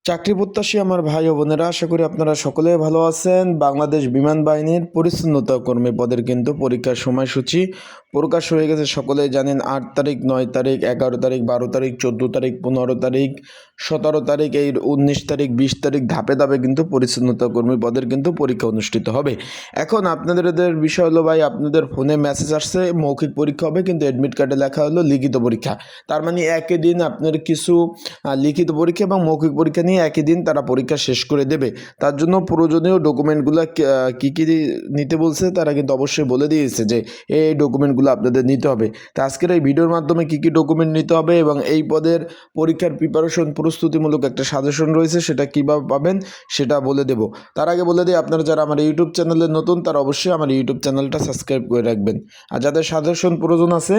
চাকরি প্রত্যাশী আমার ভাই ও বোনেরা, আশা করি আপনারা সকলে ভালো আছেন। বাংলাদেশ বিমান বাহিনীর পরিচ্ছন্নতা কর্মী পদের কিন্তু পরীক্ষার সময়সূচি প্রকাশ হয়ে গেছে। সকলেই জানেন 8 তারিখ, 9 তারিখ, 11 তারিখ, 12 তারিখ, 14 তারিখ, 15 তারিখ, 17 তারিখ, এই 19 তারিখ, 20 তারিখ ধাপে ধাপে কিন্তু পরিচ্ছন্নতা কর্মী পদের কিন্তু পরীক্ষা অনুষ্ঠিত হবে। এখন আপনাদের বিষয় হলো ভাই, আপনাদের ফোনে মেসেজ আসছে মৌখিক পরীক্ষা হবে, কিন্তু অ্যাডমিট কার্ডে লেখা হলো লিখিত পরীক্ষা। তার মানে একই দিন আপনার কিছু লিখিত পরীক্ষা এবং মৌখিক পরীক্ষা নিয়ে একই দিন তারা পরীক্ষা শেষ করে দেবে। তার জন্য প্রয়োজনীয় ডকুমেন্টগুলো কী কী নিতে বলছে তারা কিন্তু অবশ্যই বলে দিয়েছে যে এই ডকুমেন্টগুলো আপনাদের নিতে হবে। তা আজকের এই ভিডিওর মাধ্যমে কী কী ডকুমেন্ট নিতে হবে এবং এই পদের পরীক্ষার প্রিপারেশন প্রস্তুতিমূলক একটা সাজেশন রয়েছে, সেটা কীভাবে পাবেন সেটা বলে দেব। তার আগে বলে দিই, আপনারা যারা আমার ইউটিউব চ্যানেলে নতুন তারা অবশ্যই আমার ইউটিউব চ্যানেলটা সাবস্ক্রাইব করে রাখবেন। আর যাদের সাজেশন প্রয়োজন আছে,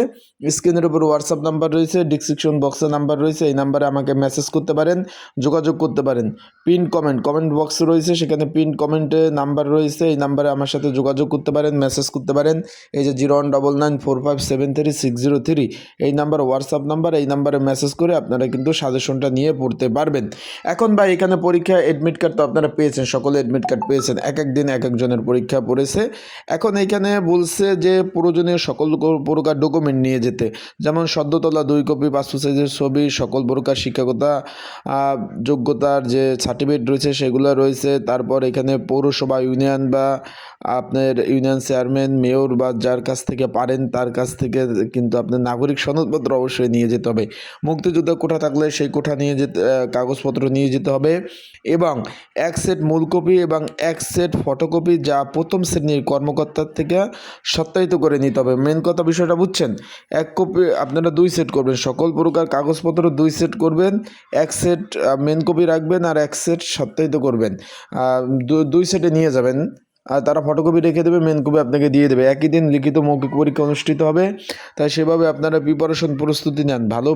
স্ক্রিনের উপর হোয়াটসঅ্যাপ নাম্বার রয়েছে, ডিসক্রিপশন বক্সে নাম্বার রয়েছে, এই নাম্বারে আমাকে মেসেজ করতে পারেন, যোগাযোগ করতে পারেন। পিন কমেন্ট বক্স রয়েছে, সেখানে পিন কমেন্টে নাম্বার রয়েছে, এই নাম্বারে আমার সাথে যোগাযোগ করতে পারেন, মেসেজ করতে পারেন। এই যে 019945733603 এই নাম্বার হোয়াটসঅ্যাপ নাম্বার, এই নাম্বারে মেসেজ করে আপনারা কিন্তু সাজেশনটা নিয়ে পড়তে পারবেন। এখন ভাই এখানে পরীক্ষা অ্যাডমিট কার্ড তো আপনারা পেয়েছেন, সকলে অ্যাডমিট কার্ড পেয়েছেন, এক এক দিন এক একজনের পরীক্ষা পড়েছে। এখন এইখানে বলছে যে প্রয়োজনীয় সকল প্রকার ডকুমেন্ট নিয়ে যেতে, যেমন সদ্য তোলা 2 কপি পাসপোর্ট সাইজের ছবি, সকল প্রকার শিক্ষাগত যোগ্যতার যে সার্টিফিকেট রয়েছে সেগুলো রয়েছে। তারপর এখানে পৌরসভা, ইউনিয়ন বা আপনার ইউনিয়ন চেয়ারম্যান, মেয়র বা যার কাছ থেকে পারেন তার কাছ থেকে কিন্তু আপনার নাগরিক সনদপত্র অবশ্যই নিয়ে যেতে হবে। মুক্তিযোদ্ধা কোঠা থাকলে সেই কোঠা নিয়ে যেতে, কাগজপত্র নিয়ে যেতে হবে। এবং এক সেট মূল কপি এবং এক সেট ফটোকপি যা প্রথম শ্রেণীর কর্মকর্তার থেকে সত্যায়িত করে নিতে হবে। মেন কথা বিষয়টা বুঝছেন? এক কপি আপনারা 2 সেট করবেন, সকল প্রকার কাগজপত্র 2 সেট করবেন, এক সেট মেন কপি রাখবেন আর এক সেট সত্যায়িত করবেন। 2 সেটে নিয়ে যাবেন, আর তারা ফটোকপি রেখে দেবে, মেন কপি আপনাকে দিয়ে দেবে। একই দিন লিখিত মৌখিক পরীক্ষা অনুষ্ঠিত হবে। তাই সেভাবে আপনারা প্রস্তুতি নেন। ভালো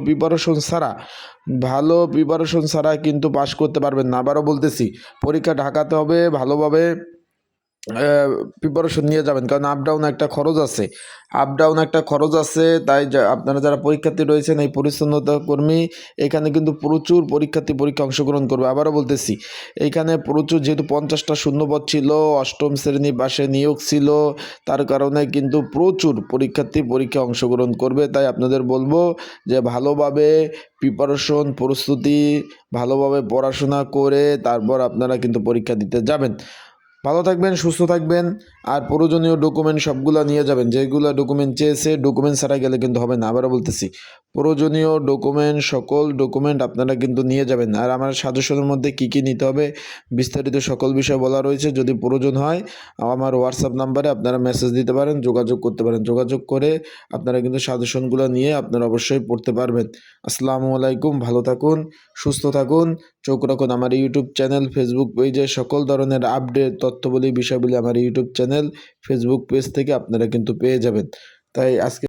প্রিপারেশন ছাড়া কিন্তু পাস করতে পারবেন না। আবারও বলতেছি, পরীক্ষা ঢাকাতে হবে, ভালোভাবে প্রিপারেশন নিয়ে যাবেন, কারণ আপ ডাউন একটা খরচ আছে। তাই আপনারা যারা পরীক্ষার্থী রয়েছেন, এই পরিচ্ছন্নতা কর্মী এখানে কিন্তু প্রচুর পরীক্ষা অংশগ্রহণ করবে। আবারও বলতেছি, এইখানে প্রচুর, যেহেতু 50টা শূন্যপদ ছিল, অষ্টম শ্রেণী পাশে নিয়োগ ছিল, তার কারণে কিন্তু প্রচুর পরীক্ষা অংশগ্রহণ করবে। তাই আপনাদের বলবো যে ভালোভাবে প্রস্তুতি, ভালোভাবে পড়াশোনা করে তারপর আপনারা কিন্তু পরীক্ষা দিতে যাবেন। ভালো থাকবেন, সুস্থ থাকবেন, আর প্রয়োজনীয় ডকুমেন্ট সবগুলো নিয়ে যাবেন। যেগুলো ডকুমেন্ট চেয়েছে, ডকুমেন্ট ছাড়া গেলে কিন্তু হবে না। আবারও বলতেছি, প্রয়োজনীয় সকল ডকুমেন্ট আপনারা কিন্তু নিয়ে যাবেন। আর আমার সাজেশনের মধ্যে কী কী নিতে হবে বিস্তারিত সকল বিষয় বলা রয়েছে। যদি প্রয়োজন হয় আমার হোয়াটসঅ্যাপ নাম্বারে আপনারা মেসেজ দিতে পারেন, যোগাযোগ করতে পারেন। যোগাযোগ করে আপনারা কিন্তু সাজেশনগুলো নিয়ে আপনারা অবশ্যই পড়তে পারবেন। আসসালামু আলাইকুম, ভালো থাকুন, সুস্থ থাকুন, চোখ রাখুন আমার ইউটিউব চ্যানেল, ফেসবুক পেজে সকল ধরনের আপডেট তথ্যবলী বিষয়গুলি আমার ইউটিউব চ্যানেল, ফেসবুক পেজ থেকে আপনারা কিন্তু পেয়ে যাবেন। তাই আজকে